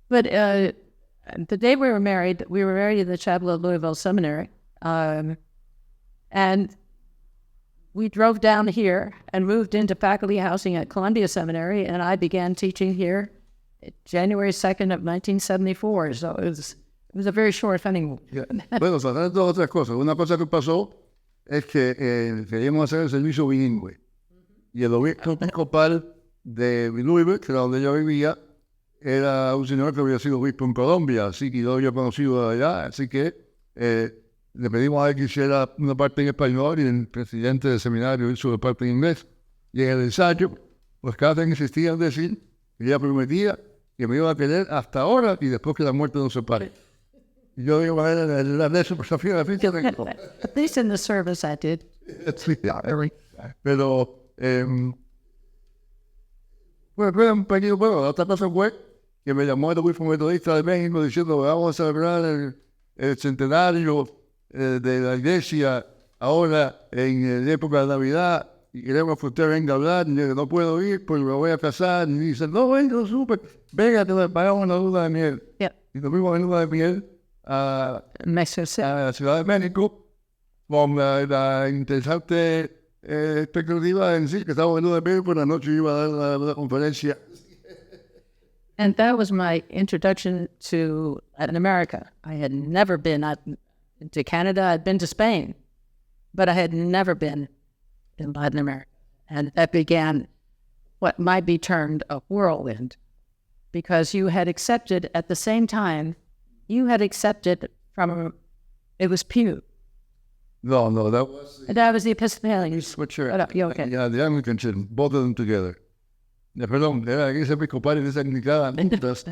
But the day we were married in the chapel of Louisville Seminary. And we drove down here and moved into faculty housing at Columbia Seminary, and I began teaching here January 2nd of 1974. So it was a very short honeymoon. Bueno, son dos otras cosas. Una cosa que pasó es que queríamos hacer el servicio bilingüe. Y el obispo episcopal de Louisville, que era donde yo vivía, era un señor que había sido obispo en Colombia, así que yo había conocido allá, así que le pedimos a él que hiciera una parte en español y el presidente del seminario hizo la parte en inglés. Y en el ensayo, pues Catherine insistía en decir que ella prometía que me iba a querer hasta ahora y después que la muerte nos separe. Y yo digo, de eso, pues At least in the service I did. Pero, fue un pequeño juego. La otra cosa fue que me llamó el obispo metodista de México diciendo, vamos a celebrar el centenario de la iglesia ahora en época de Navidad y queremos que usted venga a hablar. Y yo, no puedo ir porque me voy a casar. Y dice, no, venga, no supe, venga, te pagamos la luna de miel. Yeah. Y nos fuimos en luna de miel a la Ciudad de México con la interesante expectativa de decir que estábamos en luna de miel, por la noche iba a dar la conferencia. And that was my introduction to Latin America. I had never been to Canada. I'd been to Spain, but I had never been in Latin America. And that began what might be termed a whirlwind, because you had accepted at the same time, from, it was Pew. No, that was the Episcopalians. Which Okay. Yeah, the Anglicans, both of them together. Perdón, era la iglesia episcopal y la iglesia anglicana juntas.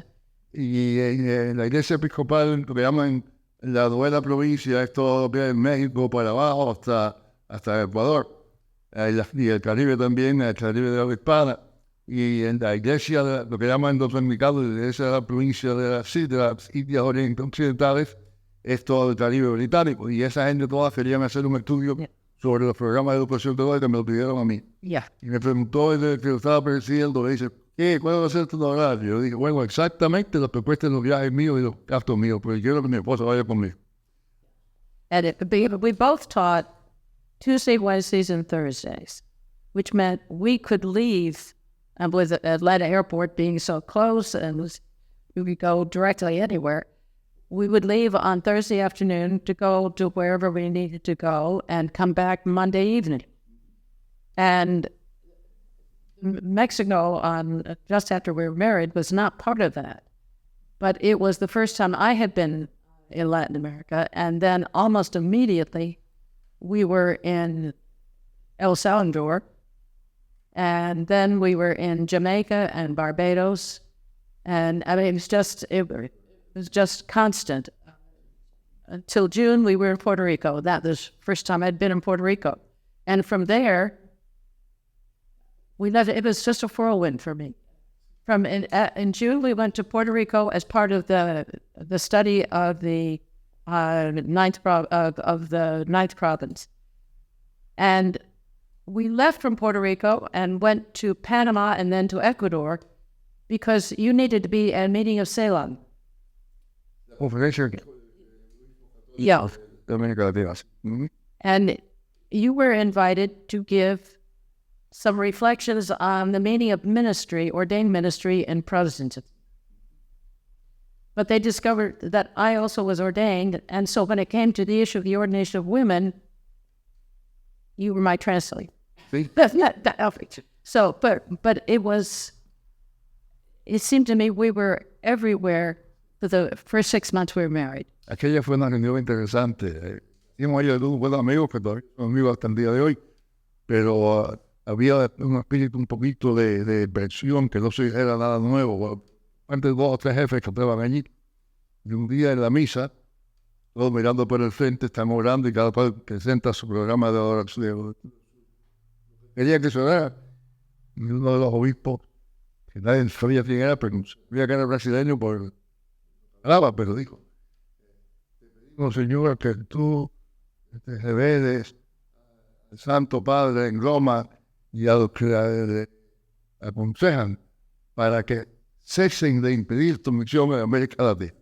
Y la iglesia episcopal, lo que llaman la novena provincia, es todo en México para abajo hasta Ecuador. Y el Caribe también, el Caribe de la Hispana. Y en la iglesia, lo que llaman los anglicanos, la iglesia de la provincia de las Indias Occidentales, es todo el Caribe británico. Y esa gente todas querían hacer un estudio sobre los programas de educación teológica, me lo pidieron a mí. Yeah. Y me preguntó el que lo estaba presidiendo, me dice, ¿cuál va a ser tu horario? Yo dije, bueno, exactamente las propuestas de los viajes míos y los gastos míos, porque quiero que mi esposa vaya conmigo. And we both taught Tuesday, Wednesdays, and Thursdays, which meant we could leave, and with Atlanta Airport being so close and we could go directly anywhere, we would leave on Thursday afternoon to go to wherever we needed to go and come back Monday evening. And Mexico, just after we were married, was not part of that. But it was the first time I had been in Latin America. And then almost immediately, we were in El Salvador. And then we were in Jamaica and Barbados. And I mean, it was just constant. Until June, we were in Puerto Rico. That was the first time I'd been in Puerto Rico. And from there, we left. It was just a whirlwind for me. In June, we went to Puerto Rico as part of the study of the ninth province. And we left from Puerto Rico and went to Panama and then to Ecuador because you needed to be at a meeting of Ceylon. Yeah. América Latina. Mm-hmm. And you were invited to give some reflections on the meaning of ministry, ordained ministry in Protestantism. But they discovered that I also was ordained, and so when it came to the issue of the ordination of women, you were my translator. See? So, but it seemed to me we were everywhere for the first 6 months we were married. Aquella fue una reunión interesante. Hicimos ahí algunos buenos amigos que todavía son amigos hasta el día de hoy, pero había un espíritu un poquito de presión, que no se era nada nuevo. Antes 2 o 3 jefes que estaban allí, y un día en la misa, todos mirando por el frente, estamos orando y cada cual presenta su programa de adoración. Quería que se orara. Y uno de los obispos, que nadie sabía quién era, pero sabía que era brasileño por palabra, pero dijo, te pedimos, Señor, que tú te reveles al Santo Padre en Roma y a los que le aconsejan para que cesen de impedir tu misión en América Latina.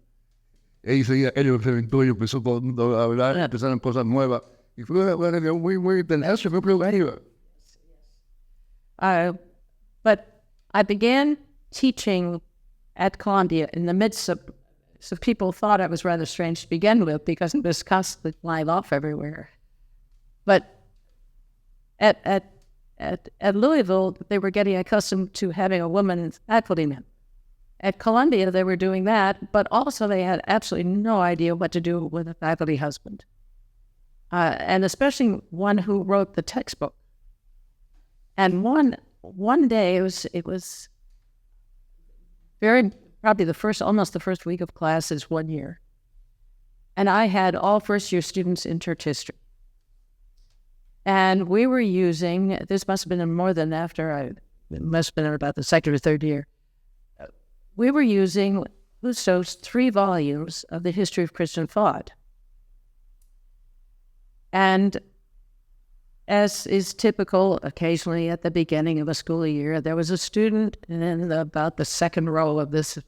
Ahí seguía aquello que se inventó y empezó todo el mundo a hablar, empezaron cosas nuevas. Y fue una reunión muy, muy intensa, fue productiva. But I began teaching at Columbia in the midst of, so people thought I was rather strange to begin with because it was constantly flying off everywhere. But at Louisville, they were getting accustomed to having a woman faculty member. At Columbia, they were doing that, but also they had absolutely no idea what to do with a faculty husband. And especially one who wrote the textbook. And one day, it was probably almost the first week of classes one year. And I had all first-year students in church history. And we were using, this must have been more than it must have been about the second or third year. We were using Justo's 3 volumes of the history of Christian thought. And as is typical, occasionally at the beginning of a school year, there was a student in about the second row of this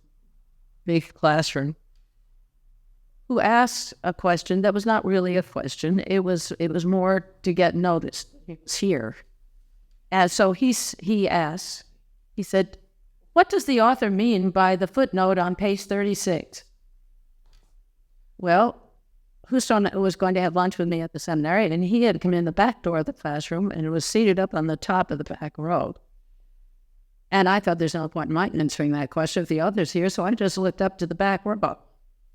big classroom who asked a question that was not really a question. It was more to get noticed. He was here. And so he said, "What does the author mean by the footnote on page 36? Well, Justo was going to have lunch with me at the seminary, and he had come in the back door of the classroom and was seated up on the top of the back row. And I thought there's no point in my answering that question if the author's here, so I just looked up to the back row.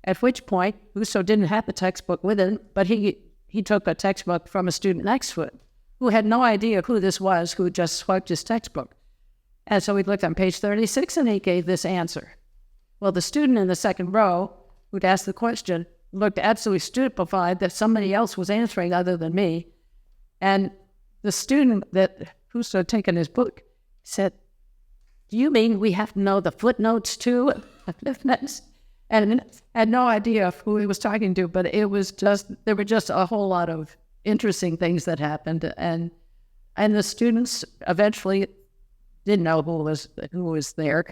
At which point, Justo didn't have the textbook with him, but he took a textbook from a student next to it who had no idea who this was, who just swiped his textbook. And so he looked on page 36 and he gave this answer. Well, the student in the second row who'd asked the question looked absolutely stupefied that somebody else was answering other than me. And the student that Justo had taken his book said, "Do you mean we have to know the footnotes too?" And had no idea who he was talking to, but there were just a whole lot of interesting things that happened. And the students eventually didn't know who was there.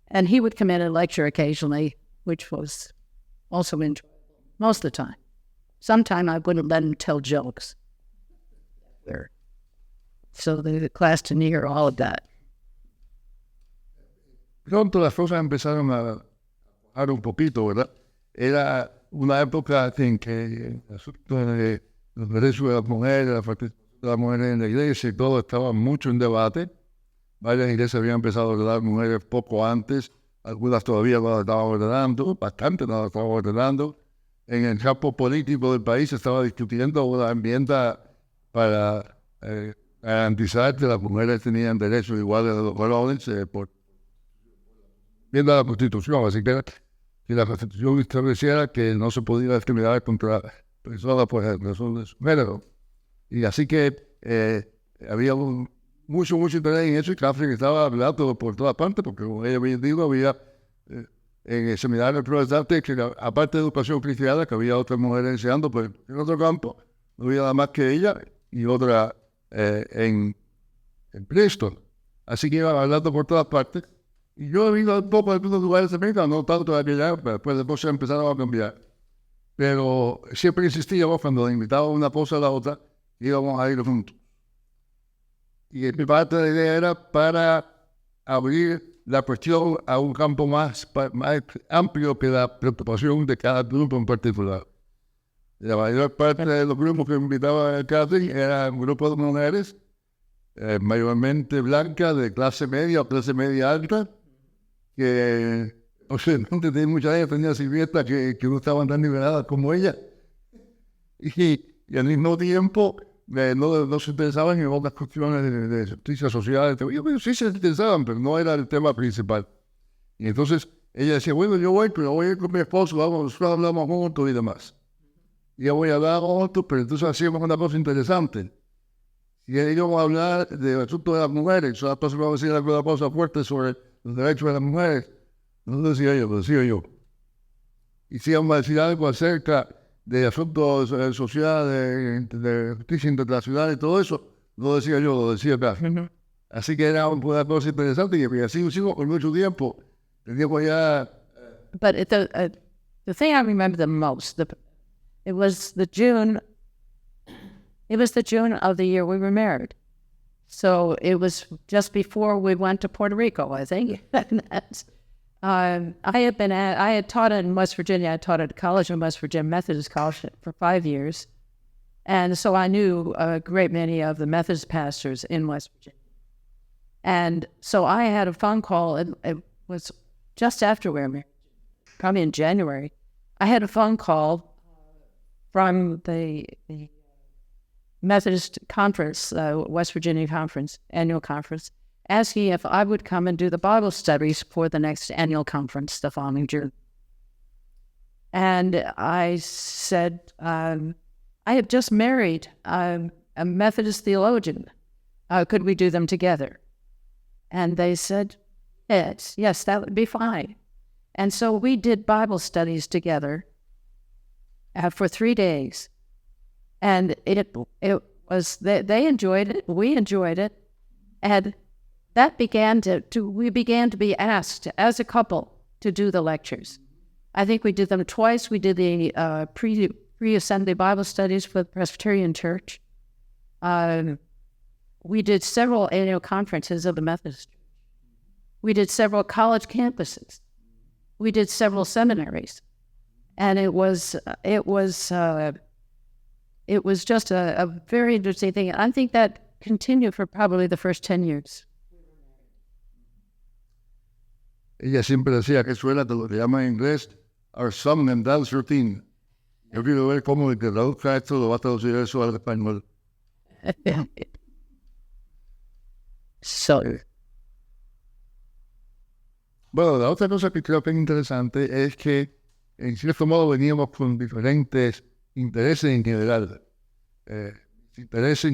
And he would come in and lecture occasionally, which was also enjoyable most of the time. Sometime I wouldn't let him tell jokes. So the class didn't hear all of that. Pronto las cosas empezaron a bajar un poquito, ¿verdad? Era una época en que el asunto de los derechos de las mujeres, la participación de las mujeres en la iglesia y todo estaba mucho en debate. Varias iglesias habían empezado a ordenar mujeres poco antes, algunas todavía no las estaban ordenando, bastante no las estaban ordenando. En el campo político del país se estaba discutiendo una enmienda para garantizar que las mujeres tenían derechos iguales a los varones por enmienda a la Constitución, así que la Constitución estableciera que no se podía discriminar contra personas por razón de su género. Y así que había mucho interés en eso, y Catherine estaba hablando por todas partes, porque como ella bien dijo, había en el seminario protestante, que aparte de educación cristiana, que había otras mujeres enseñando, pero en otro campo no había nada más que ella y otra en Princeton. Así que iban hablando por todas partes. Y yo he visto un poco de algunos lugares de América, no tanto de allá, pero después se empezaron a cambiar. Pero siempre insistíamos, cuando invitábamos una cosa a la otra, íbamos a ir juntos. Y mi parte de la idea era para abrir la cuestión a un campo más amplio que la preocupación de cada grupo en particular. La mayor parte de los grupos que invitaba a Catherine eran grupos de mujeres, mayormente blancas, de clase media o clase media alta, que posiblemente muchas de ellas tenían sirvientas que no estaban tan liberadas como ella. Y al mismo tiempo no se interesaban en otras cuestiones de justicia social. Ellos sí se interesaban, pero no era el tema principal. Y entonces ella decía, bueno, yo voy, pero voy a ir con mi esposo, nosotros hablamos juntos y demás. Y yo voy a hablar juntos, pero entonces hacíamos una cosa interesante. Si íbamos a hablar del asunto de las mujeres, nosotros vamos a decir alguna cosa fuerte sobre los derechos de las mujeres. No lo decía yo, lo decía yo. Y si íbamos a decir algo acerca de asuntos sociales, de justicia internacional y todo eso, no lo decía yo, lo decía Catherine. Así que era una cosa interesante, y así sigo por mucho tiempo. Teníamos ya... But the thing I remember the most, it was the June of the year we were married. So it was just before we went to Puerto Rico, I think. I had taught in West Virginia. I taught at a college in West Virginia, Methodist College, for 5 years. And so I knew a great many of the Methodist pastors in West Virginia. And so I had a phone call, and it was just after we were married, probably in January. I had a phone call from the Methodist conference, West Virginia conference, annual conference, asking if I would come and do the Bible studies for the next annual conference the following June. And I said, I have just married a Methodist theologian. Could we do them together? And they said, yes, that would be fine. And so we did Bible studies together for 3 days. And it was, they enjoyed it, we enjoyed it, and that we began to be asked as a couple to do the lectures. I think we did them twice. We did the pre-assembly Bible studies for the Presbyterian Church. We did several annual conferences of the Methodist Church. We did several college campuses. We did several seminaries, and it was just a very interesting thing. I think that continued for probably the first 10 years. Ella siempre decía que eso era lo que llaman en inglés our song and dance routine. Yo quiero ver cómo el que traduzca esto lo va a traducir eso al español. So, bueno, la otra cosa que creo que es interesante es que en cierto modo veníamos con diferentes intereses en general.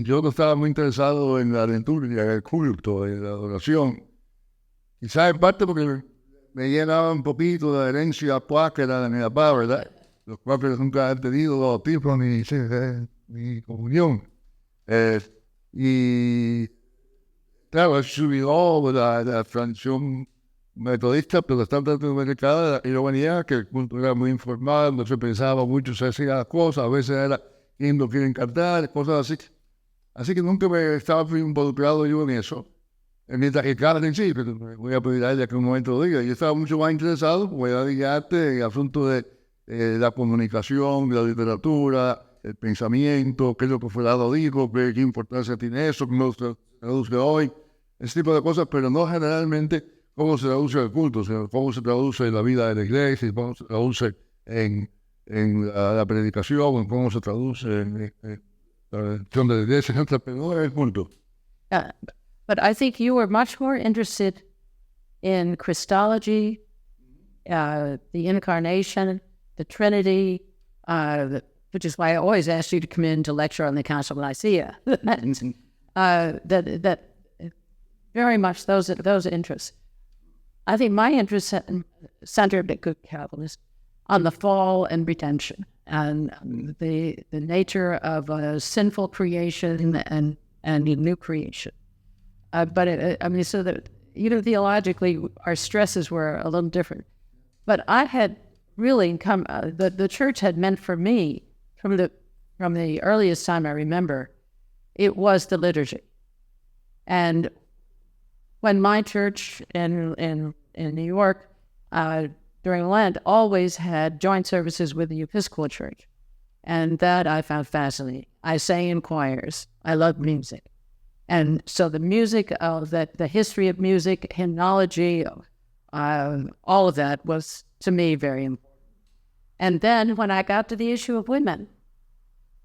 Yo no estaba muy interesado en la liturgia, en el culto, en la adoración. Quizás en parte porque me llenaba un poquito de la herencia cuáquera de mi papá, ¿verdad? Los cuáqueros nunca han tenido bautismo ni comunión. Y claro, es subido la tradición metodista protestante latinoamericana, y yo venía que el culto era muy informal, no se pensaba mucho, se hacían las cosas, a veces era quién lo quieren cantar, cosas así. Así que nunca me estaba involucrado yo en eso. Mientras que Catherine sí, pero me voy a pedir a ella que un momento lo diga. Yo estaba mucho más interesado, como ya dije antes, en el asunto de la comunicación, la literatura, el pensamiento, qué es lo que fulano dijo, qué importancia tiene eso, cómo se traduce hoy, ese tipo de cosas, pero no generalmente cómo se traduce el culto, sino cómo se traduce en la vida de la iglesia, cómo se traduce en la predicación, en cómo se traduce en la religión de la iglesia, pero no en el culto. But I think you were much more interested in Christology, the Incarnation, the Trinity, which is why I always asked you to come in to lecture on the Council of Nicaea. that very much those interests. I think my interest centered at Good Calvinist on the fall and redemption and the nature of a sinful creation and a new creation. So that, theologically, our stresses were a little different. But I had really come, the church had meant for me, from the earliest time I remember, it was the liturgy. And when my church in New York, during Lent, always had joint services with the Episcopal Church. And that I found fascinating. I sang in choirs. I loved music. And so the music, the history of music, hymnology, all of that was, to me, very important. And then when I got to the issue of women,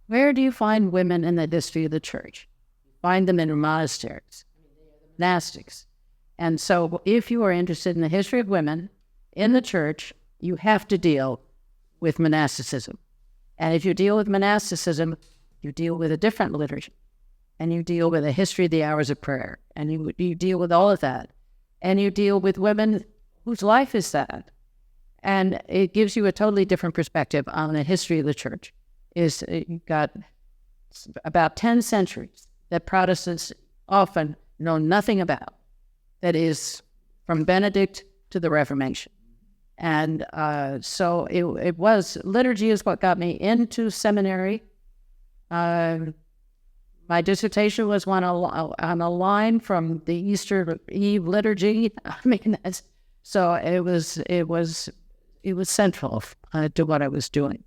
where do you find women in the history of the church? You find them in monasteries, monastics. And so if you are interested in the history of women in the church, you have to deal with monasticism. And if you deal with monasticism, you deal with a different liturgy. And you deal with the history of the hours of prayer. And you deal with all of that. And you deal with women whose life is that. And it gives you a totally different perspective on the history of the church. You've got about 10 centuries that Protestants often know nothing about. That is from Benedict to the Reformation. And so it was, liturgy is what got me into seminary. My dissertation was on a line from the Easter Eve liturgy. I mean, so it was central to what I was doing.